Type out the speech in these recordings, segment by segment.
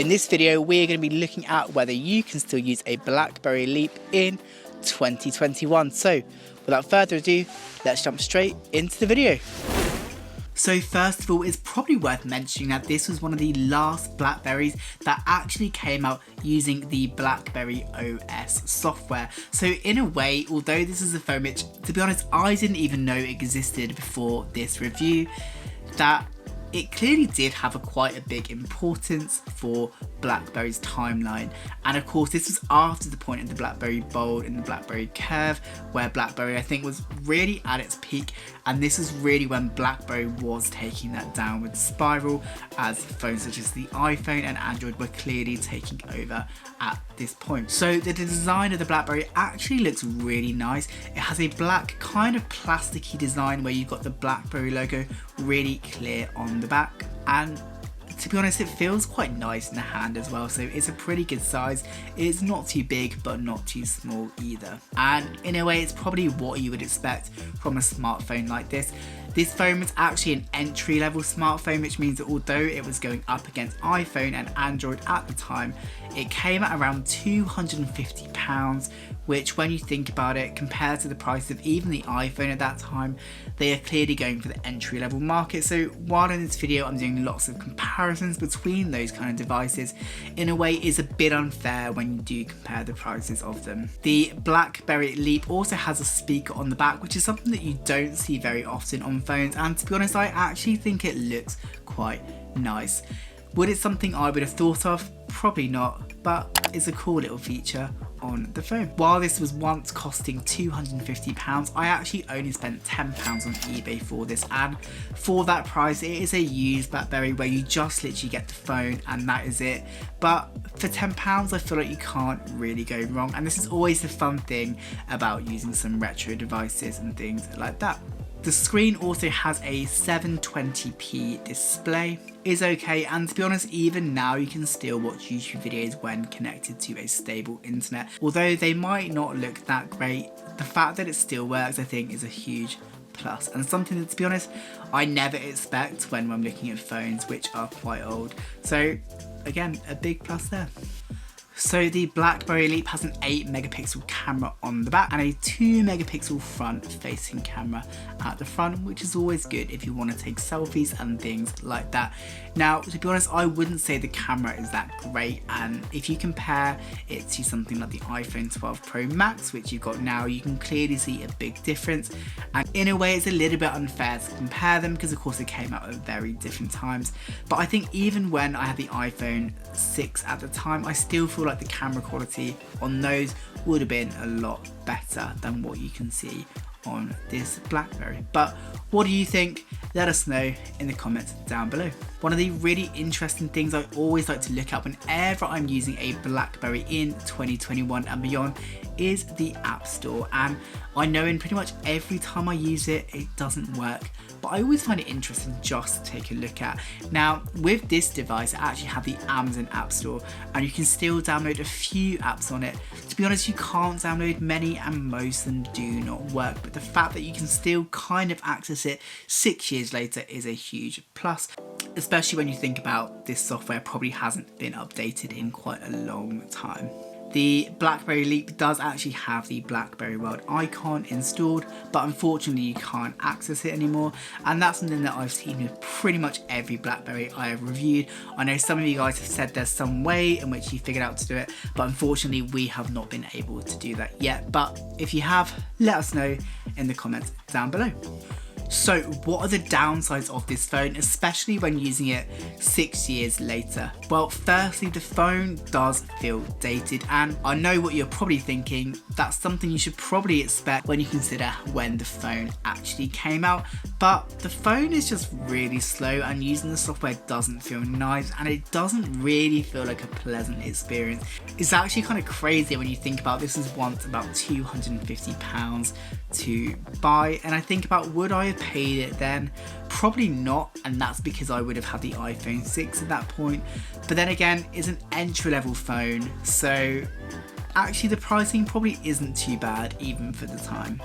In this video, we're going to be looking at whether you can still use a Blackberry Leap in 2021. So without further ado, let's jump straight into the video. So first of all, it's probably worth mentioning that this was one of the last Blackberries that actually came out using the Blackberry OS software. So in a way, although this is a phone which, to be honest, I didn't even know existed before this review, that it clearly did have quite a big importance for BlackBerry's timeline. And of course, this was after the point of the BlackBerry Bold and the BlackBerry Curve, where BlackBerry, I think, was really at its peak. And this is really when BlackBerry was taking that downward spiral, as phones such as the iPhone and Android were clearly taking over at this point. So the design of the BlackBerry actually looks really nice. It has a black kind of plasticky design where you've got the BlackBerry logo really clear on the back, and to be honest, it feels quite nice in the hand as well. So it's a pretty good size. It's not too big but not too small either, and in a way it's probably what you would expect from a smartphone like this. This phone was actually an entry-level smartphone, which means that although it was going up against iPhone and Android at the time, it came at around £250, which, when you think about it, compared to the price of even the iPhone at that time, they are clearly going for the entry-level market. So while in this video I'm doing lots of comparisons between those kind of devices, in a way is a bit unfair when you do compare the prices of them. The Blackberry Leap also has a speaker on the back, which is something that you don't see very often on phones, and to be honest, I actually think it looks quite nice. Would it something I would have thought of? Probably not, but it's a cool little feature on the phone. While this was once costing £250, I actually only spent £10 on eBay for this, and for that price it is a used Blackberry where you just literally get the phone and that is it. But for £10 I feel like you can't really go wrong, and this is always the fun thing about using some retro devices and things like that. The screen also has a 720p display, is okay, and to be honest, even now you can still watch YouTube videos when connected to a stable internet. Although they might not look that great, the fact that it still works I think is a huge plus, and something that, to be honest, I never expect when I'm looking at phones which are quite old. So again, a big plus there. So the Blackberry Leap has an 8 megapixel camera on the back and a 2 megapixel front facing camera at the front, which is always good if you want to take selfies and things like that. Now, to be honest, I wouldn't say the camera is that great, and if you compare it to something like the iPhone 12 Pro Max, which you've got now, you can clearly see a big difference, and in a way it's a little bit unfair to compare them because of course they came out at very different times. But I think even when I had the iPhone 6 at the time, I still feel like the camera quality on those would have been a lot better than what you can see on this Blackberry. But what do you think? Let us know in the comments down below. One of the really interesting things I always like to look at whenever I'm using a Blackberry in 2021 and beyond is the App Store, and I know in pretty much every time I use it, it doesn't work, but I always find it interesting just to take a look at. Now with this device, I actually have the Amazon App Store, and you can still download a few apps on it. To be honest, you can't download many and most of them do not work, but the fact that you can still kind of access it 6 years later is a huge plus, especially when you think about this software probably hasn't been updated in quite a long time. The Blackberry Leap does actually have the Blackberry World icon installed, but unfortunately you can't access it anymore, and that's something that I've seen with pretty much every Blackberry I have reviewed. I know some of you guys have said there's some way in which you figured out to do it, but unfortunately we have not been able to do that yet. But if you have, let us know in the comments down below. So what are the downsides of this phone, especially when using it 6 years later? Well, firstly, the phone does feel dated, and I know what you're probably thinking. That's something you should probably expect when you consider when the phone actually came out, but the phone is just really slow and using the software doesn't feel nice, and it doesn't really feel like a pleasant experience. It's actually kind of crazy when you think about this was once about £250 to buy, and I think about, would I have paid it then? Probably not, and that's because I would have had the iPhone 6 at that point. But then again, it's an entry-level phone, so actually the pricing probably isn't too bad even for the time.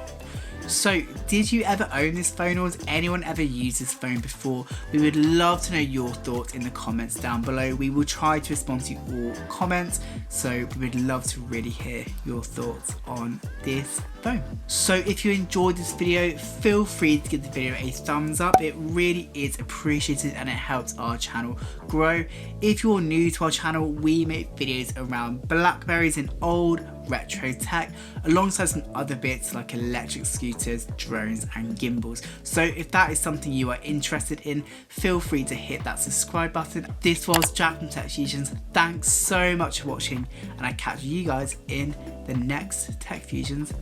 So, did you ever own this phone, or has anyone ever used this phone before? We would love to know your thoughts in the comments down below. We will try to respond to all comments, so we would love to really hear your thoughts on this phone. So if you enjoyed this video, feel free to give the video a thumbs up. It really is appreciated and it helps our channel grow. If you're new to our channel, we make videos around Blackberries and old retro tech, alongside some other bits like electric scooters, drones and gimbals. So if that is something you are interested in, feel free to hit that subscribe button. This was Jack from TechFusions. Thanks so much for watching, and I catch you guys in the next TechFusions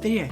video.